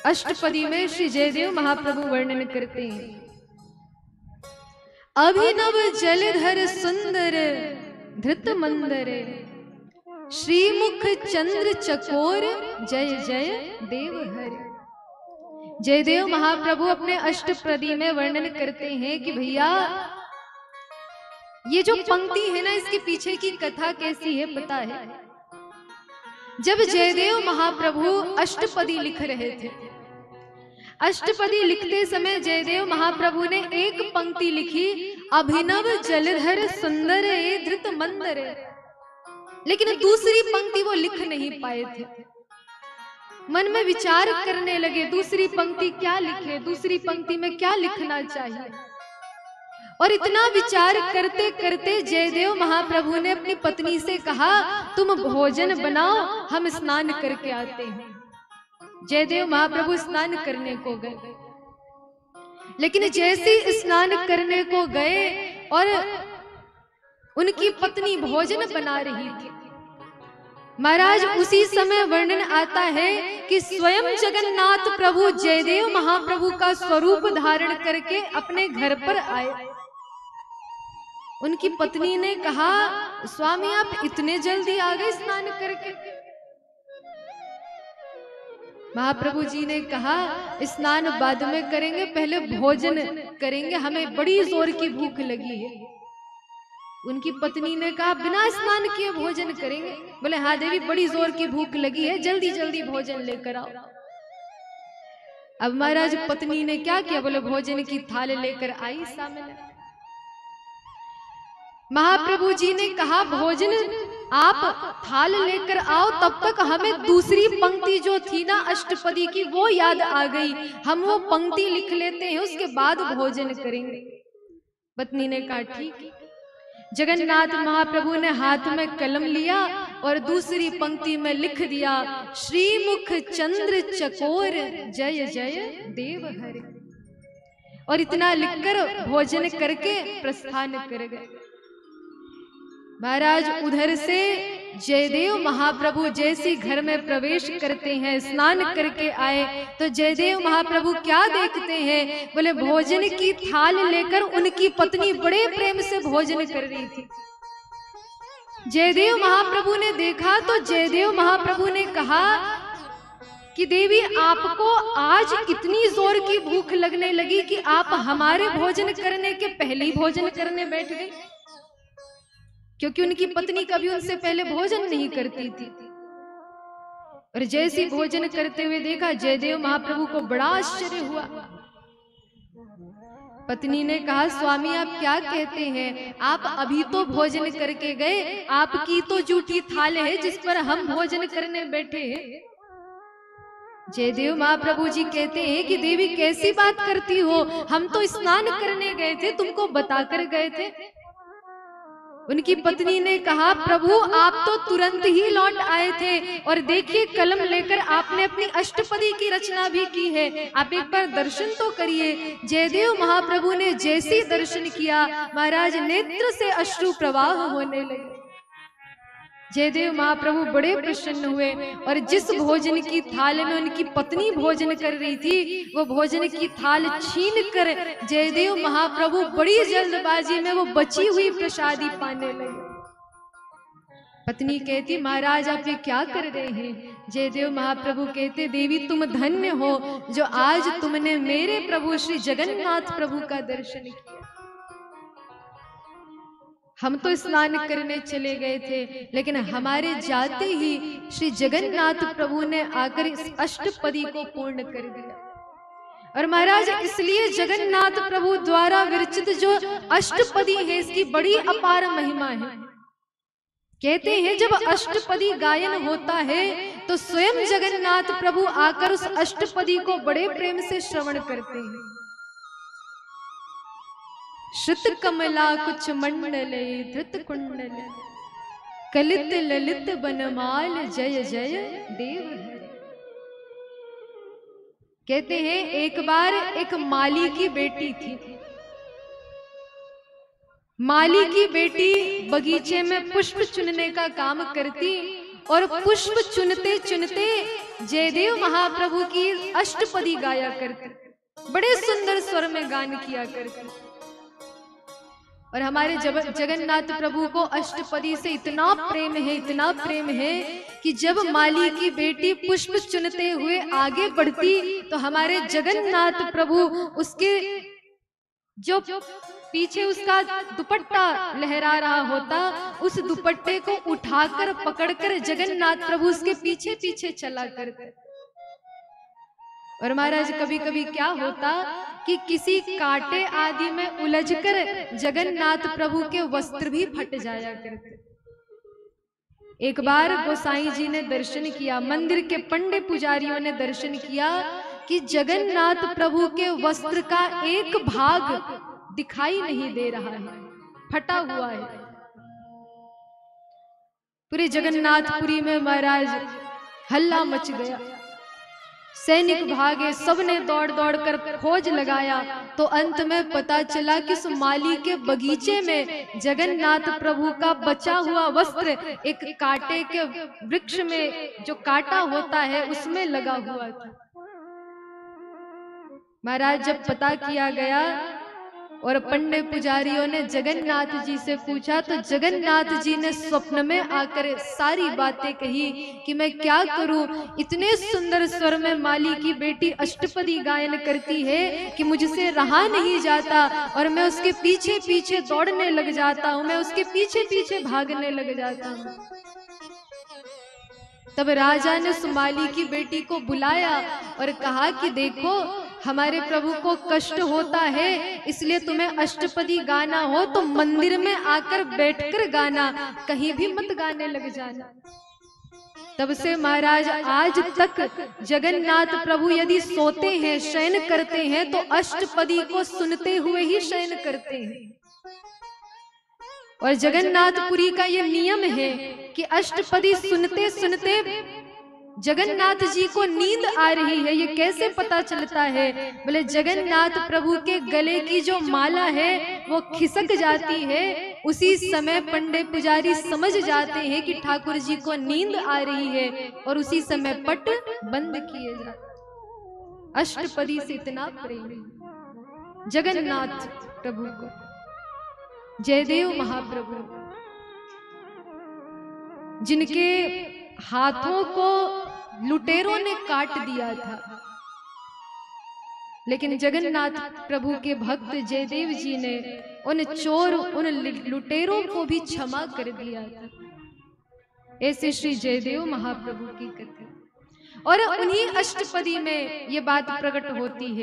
अष्टपदी में श्री जयदेव महाप्रभु वर्णन करते हैं, अभिनव जलधर सुंदर धृत मंदर, श्रीमुख चंद्र चकोर, जय जय देव हरि। जयदेव महाप्रभु अपने अष्टपदी में वर्णन करते हैं कि भैया ये जो पंक्ति है ना, इसके पीछे की कथा कैसी है पता है? जब जयदेव महाप्रभु अष्टपदी लिख रहे थे, अष्टपदी लिखते समय जयदेव महाप्रभु ने एक पंक्ति लिखी, अभिनव जलधर सुंदर धृत मंदर, लेकिन दूसरी पंक्ति वो लिख नहीं पाए थे। मन में विचार करने लगे, दूसरी पंक्ति क्या लिखे, दूसरी पंक्ति में क्या लिखना चाहिए। और इतना विचार करते करते जयदेव महाप्रभु ने अपनी पत्नी से कहा, तुम भोजन बनाओ, हम स्नान करके आते हैं। जयदेव महाप्रभु स्नान करने को गए, लेकिन जैसे स्नान करने को गए और उनकी पत्नी भोजन बना रही थी, महाराज उसी समय वर्णन आता है कि स्वयं जगन्नाथ प्रभु जयदेव महाप्रभु का स्वरूप धारण करके अपने घर पर आए। उनकी पत्नी ने कहा, स्वामी आप इतने जल्दी आ गए स्नान करके? महाप्रभु जी ने कहा, स्नान बाद में करेंगे, पहले भोजन करेंगे, हमें बड़ी जोर की भूख लगी है। उनकी पत्नी ने कहा, बिना स्नान किए भोजन करेंगे? बोले हाँ देवी, बड़ी जोर की भूख लगी है, जल्दी जल्दी भोजन लेकर आओ। अब महाराज पत्नी ने क्या किया? बोले भोजन की थाल लेकर आई सामने। महाप्रभु जी ने कहा, भोजन आप थाल लेकर आओ, तब तक हमें दूसरी पंक्ति जो थी ना अष्टपदी की वो याद आ गई, हम वो पंक्ति लिख लेते हैं, उसके बाद भोजन करेंगे। पत्नी ने कहा ठीक। जगन्नाथ महाप्रभु ने हाथ में कलम लिया और दूसरी पंक्ति में लिख दिया, श्रीमुख चंद्र चकोर, जय जय देव हरि। और इतना लिखकर भोजन करके प्रस्थान कर गए। महाराज उधर से जयदेव महाप्रभु जैसे घर में प्रवेश करते हैं, स्नान करके आए तो जयदेव महाप्रभु क्या देखते हैं? बोले भोजन की थाल लेकर उनकी पत्नी बड़े प्रेम से भोजन कर रही थी। जयदेव महाप्रभु ने देखा तो जयदेव महाप्रभु ने कहा कि देवी आपको आज इतनी जोर की भूख लगने लगी कि आप हमारे भोजन करने के पहले ही भोजन करने बैठ गई, क्योंकि उनकी पत्नी कभी उनसे पहले भोजन नहीं करती थी। और जैसे भोजन करते हुए देखा जयदेव महाप्रभु को बड़ा आश्चर्य हुआ। पत्नी ने कहा, स्वामी आप क्या कहते हैं? आप अभी तो भोजन करके गए, आपकी तो जूठी थाल है जिस पर हम भोजन करने बैठे हैं। जयदेव महाप्रभु जी कहते हैं कि देवी कैसी बात करती हो, हम तो स्नान करने गए थे, तुमको बताकर गए थे। उनकी पत्नी ने कहा, प्रभु आप तो तुरंत ही लौट आए थे और देखिए कलम लेकर आपने अपनी अष्टपदी की रचना भी की है, आप एक बार दर्शन तो करिए। जयदेव महाप्रभु ने जैसे दर्शन किया, महाराज नेत्र से अश्रु प्रवाह होने लगे। जयदेव महाप्रभु बड़े प्रसन्न हुए और जिस भोजन की थाल में उनकी पत्नी भोजन कर रही थी, वो भोजन की थाल छीन कर जयदेव महाप्रभु बड़ी जल्दबाजी में वो बची हुई प्रसादी पाने लगे। पत्नी कहती, महाराज आप ये क्या कर रहे हैं? जयदेव महाप्रभु कहते, देवी तुम धन्य हो जो आज तुमने मेरे प्रभु श्री जगन्नाथ प्रभु का दर्शन किया। हम तो स्नान करने चले गए थे, लेकिन हमारे जाते ही श्री जगन्नाथ प्रभु ने आकर इस अष्टपदी को पूर्ण कर दिया। और महाराज इसलिए जगन्नाथ प्रभु द्वारा विरचित जो अष्टपदी है इसकी बड़ी अपार महिमा है। कहते हैं जब अष्टपदी गायन होता है तो स्वयं जगन्नाथ प्रभु आकर उस अष्टपदी को बड़े प्रेम से श्रवण करते हैं। श्रुत कमला कुछ मंडल धृत कुंडल, कलित ललित बनमाल, जय जय देव हरि। कहते हैं एक बार एक माली की बेटी थी। माली की बेटी बगीचे में पुष्प चुनने का काम करती और पुष्प चुनते चुनते जयदेव महाप्रभु की अष्टपदी गाया करते, बड़े सुंदर स्वर में गान किया करते। और हमारे जगन्नाथ प्रभु को अष्टपदी से इतना प्रेम है, इतना प्रेम है कि जब माली की बेटी पुष्प चुनते हुए आगे बढ़ती तो हमारे जगन्नाथ प्रभु उसके जो पीछे उसका दुपट्टा लहरा रहा होता, उस दुपट्टे को उठाकर पकड़कर जगन्नाथ प्रभु उसके पीछे पीछे चला करते। और महाराज कभी कभी क्या होता कि किसी कांटे आदि में उलझकर जगन्नाथ प्रभु के वस्त्र भी फट जाया करते। एक बार गोसाई जी ने दर्शन किया, मंदिर के पंडे पुजारियों ने दर्शन किया कि जगन्नाथ प्रभु के वस्त्र का एक भाग दिखाई नहीं दे रहा है, फटा हुआ है। पूरे जगन्नाथपुरी में महाराज हल्ला मच गया, सैनिक भागे, सबने दौड़ दौड़ कर खोज लगाया। तो अंत में पता चला कि उस माली के बगीचे में जगन्नाथ प्रभु का बचा हुआ वस्त्र एक कांटे के वृक्ष में जो कांटा होता है उसमें लगा हुआ था। महाराज जब पता किया गया और पंडे पुजारियों ने जगन्नाथ जी से पूछा तो जगन्नाथ जी ने स्वप्न में आकर सारी बातें कही कि मैं क्या करूं, इतने सुंदर स्वर में माली की बेटी अष्टपदी गायन करती है कि मुझसे रहा नहीं जाता और मैं उसके पीछे पीछे दौड़ने लग जाता हूं, मैं उसके पीछे पीछे भागने लग जाता हूं। तब राजा ने सुमाली की बेटी को बुलाया और कहा कि देखो हमारे प्रभु को कष्ट होता है, इसलिए तुम्हें अष्टपदी गाना हो तो मंदिर में आकर बैठकर गाना, कहीं भी मत गाने लग जाना। तब से महाराज आज तक जगन्नाथ प्रभु यदि सोते हैं, शयन करते हैं तो अष्टपदी को सुनते हुए ही शयन करते हैं। और जगन्नाथपुरी का ये नियम है कि अष्टपदी सुनते सुनते जगन्नाथ जी को नींद आ रही है। ये कैसे पता चलता है? बोले जगन्नाथ प्रभु के गले की जो माला है वो खिसक जाती है, उसी समय पंडे पुजारी समझ जाते हैं कि ठाकुर जी को नींद आ रही है और उसी समय पट बंद किए जाते। अष्टपदी से इतना प्रेम जगन्नाथ प्रभु को, जयदेव महाप्रभु जिनके हाथों को लुटेरों ने काट दिया था, लेकिन जगन्नाथ प्रभु के भक्त जयदेव जी ने उन चोर, उन लुटेरों को भी क्षमा कर दिया था। ऐसे श्री जयदेव महाप्रभु की कथा और उन्हीं अष्टपदी में ये बात प्रकट होती है।